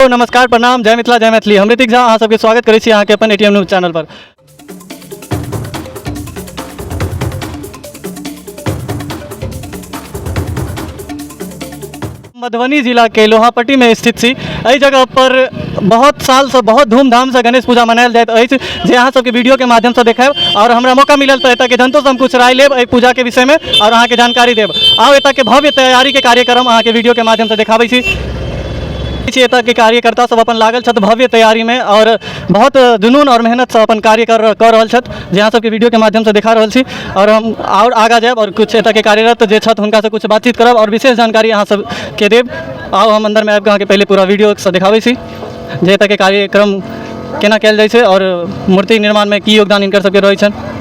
तो नमस्कार प्रणाम जय मिथिला जय मैथिली हम ऋतिक झा अहाँ सबके स्वागत करै छी अहाँके अपन एटीएम न्यूज चैनल पर। मधुबनी जिला के लोहापट्टी में स्थित छी। एहि जगह पर बहुत साल से बहुत धूमधाम से गणेश पूजा मनायल जाइत अछि जे अहाँ सबके वीडियो के माध्यम से देखायब और हमरा मौका मिलल तो एतऽ के जनतो से हम कुछ राय लेब एहि पूजा के विषय में और अहाँ के जानकारी देब। आओ एतऽ के भव्य तैयारी के कार्यक्रम अहाँ के वीडियो के माध्यम से देखाबै छी। एतऽ के कार्यकर्ता सब अपन लागल छथि भव्य तैयारी में और बहुत जुनून और मेहनत से अपन कार्य कर रहल छथि जे अहाँ सबके वीडियो के माध्यम से देखा रहल छी। और हम और आगा जायब और कुछ एतऽ के कार्यरत जे छथि हुनका से कुछ बातचीत करब और विशेष जानकारी अहाँ सबके देब। आओ हम अंदर में आबि कऽ अहाँके पहले पूरा वीडियो से देखाबै छी जे एतऽ के कार्यक्रम केना कयल जाइ छै और मूर्ति निर्माण में की योगदान हिनकर सबके रहै छनि।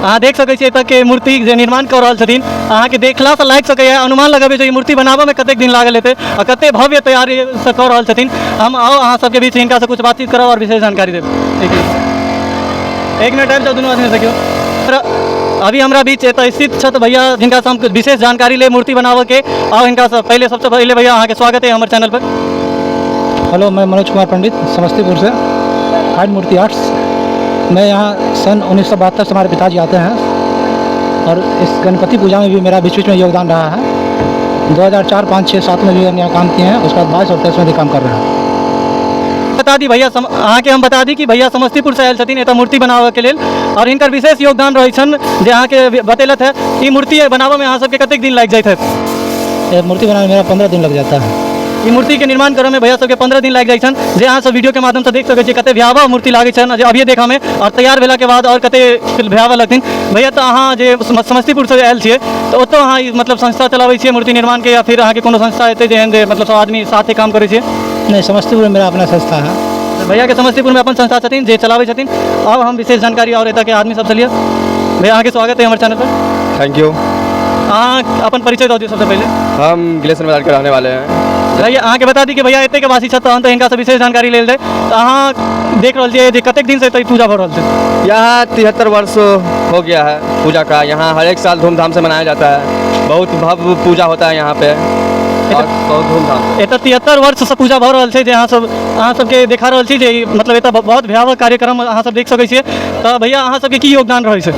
अहाँ देख सकै छी एतऽ के मूर्ति जे निर्माण कऽ रहल छथिन अहाँ के देखला से लागि सकैए अनुमान लगाबै छै मूर्ति बनाबऽ में कतेक दिन लागल हेतै और कते भव्य तैयारी से कऽ रहल छथिन। हम आओ अहाँ सबके बीच हिनका से कुछ बातचीत करब और विशेष जानकारी देब। एक मिनट आबि जाउ दुनू आदमी देखियौ। अभी हमरा बीच एतऽ स्थित छथि भैया जिनका से हम विशेष जानकारी ले मूर्ति बनाबऽ के। आओ हिनका से पहले सबसे पहले भैया अहाँ के स्वागत है हमारे चैनल पर। हेलो, मैं मनोज कुमार पंडित समस्तीपुर से फाइन मूर्ति आर्ट्स। मैं यहाँ सन 1972 से हमारे पिताजी आते हैं और इस गणपति पूजा में भी मेरा बीच बीच में योगदान रहा है। 2004, 5, 6, 7 में भी हम यहाँ काम किए हैं, उसके बाद 22 और 23 में भी काम कर रहे हैं। बता दी भैया अहाँ के हम बता दी कि भैया समस्तीपुर से आयल छथिन एतऽ मूर्ति बनाबऽ के लेल और हिनकर विशेष योगदान रहै छनि जे अहाँ के बतेलथि है। ई मूर्ति बनाबऽ में अहाँ सबके कतेक दिन लागि जाइत है? ये मूर्ति बनाने में मेरा 15 दिन लग जाता है। ई मूर्ति के निर्माण करऽ में भैया सबके 15 दिन लागि जाइ छनि जे अहाँ सब वीडियो के माध्यम से देख सकै छी कते भयावह मूर्ति लागै छनि जे अभिये देखऽ में और तैयार भेला के बाद और कते भयावह लगथिन। भैया तऽ अहाँ जे समस्तीपुर से आयल छियै तऽ ओतऽ अहाँ मतलब संस्था चलाबै छियै मूर्ति निर्माण के या फिर अहाँ के कोनो संस्था एतै जेहन जे मतलब सब आदमी साथे काम करै छियै? नहीं, समस्तीपुर में मेरा अपना संस्था है। भैया के समस्तीपुर में अपन संस्था छथिन जे चलाबै छथिन। अब हम विशेष जानकारी और एतऽ के आदमी सबसे लिअ। भैया अहाँ के स्वागत है हमारे चैनल पर। Thank you. अहाँ अपन परिचय दऽ दियौ सबसे पहले। हम गिलेशन बाजार के रहने वाले हैं। भैया अहाँ के बता दी कि भैया एतै के वासी छथि तहन तऽ हिनका से विशेष जानकारी लेल जाय। तऽ अहाँ देख रहल छियै जे कतेक दिन से एतऽ पूजा भऽ रहल छै? यहाँ 73 वर्ष हो गया है पूजा का। यहाँ हर एक साल धूमधाम से मनाया जाता है। बहुत भव्य पूजा होता है यहाँ पे, बहुत धूमधाम से। एतऽ 73 वर्ष से पूजा भऽ रहल छै जे अहाँ सबके देखा रहल छी जे मतलब एतऽ बहुत भयावह कार्यक्रम अहाँ सब देख सकै छियै। तऽ भैया अहाँ सबके की योगदान रहै छै?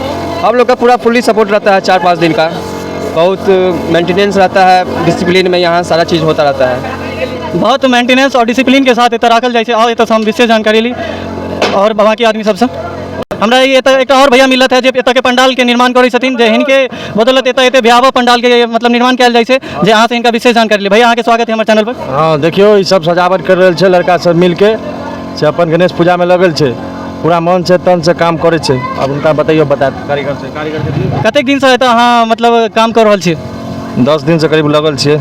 हम लोग का पूरा फुल्ली सपोर्ट रहता है 4-5 दिन का। बहुत मेंटेनेंस रहता है, डिसिप्लिन में यहाँ सारा चीज़ होता रहता है। बहुत मेंटेनेंस और डिसिप्लिन के साथ एतऽ राखल जाइ छै। आओ एतऽ से हम विशेष जानकारी ली और बाकी आदमी सबसे। हमरा एतऽ एक और भैया मिलत है जे एतऽ के पंडाल के निर्माण करै छथिन जे हिनके बदौलत एतऽ एते भयावह पंडाल के मतलब निर्माण कयल जाइ छै जे अहाँ से हिनका विशेष जानकारी ली। भैया अहाँ के स्वागत है हमारे चैनल पर। हाँ देखियो ई सब सजावट कर रहल छै लड़का सब मिल के से अपन गणेश पूजा में लगल छै, पूरा मन से तन से काम करे छै। अब उनका बताइयो कारीगर से कतेक दिन से एतऽ अहाँ मतलब काम कर रहल छियै? 10 दिन से करीब लगल छियै।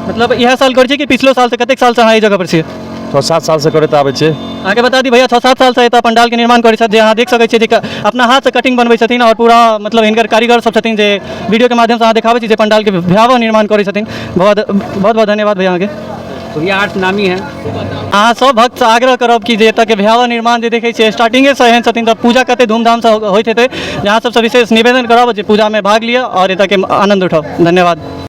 मतलब इएह साल करै छियै कि पिछलो साल से? कतेक साल से अहाँ एहि जगह पर छियै? 6-7 साल से करैत आबै छै। अहाँ के बता दी भैया 6-7 साल से एतऽ पंडाल के निर्माण करै छथि जे अहाँ देख सकै छियै जे अपना हाथ से कटिंग बनबै छथिन और पूरा मतलब हिनकर कारीगर सब छथिन जे वीडियो के माध्यम से अहाँ देखाबै छी जे पंडाल के भयावह निर्माण करै छथिन। बहुत बहुत धन्यवाद भैया अहाँके। सूर्या आर्ट्स नामी है। अहाँ सब भक्त से आग्रह करब कि जे एतऽ के भयावह निर्माण जे देखै छियै स्टार्टिंगे से एहन छथिन तऽ पूजा कते धूमधाम से होइत हेतै। अहाँ सबसे विशेष निवेदन करब जे पूजा में भाग लिअ और एतऽ के आनंद उठाउ। धन्यवाद।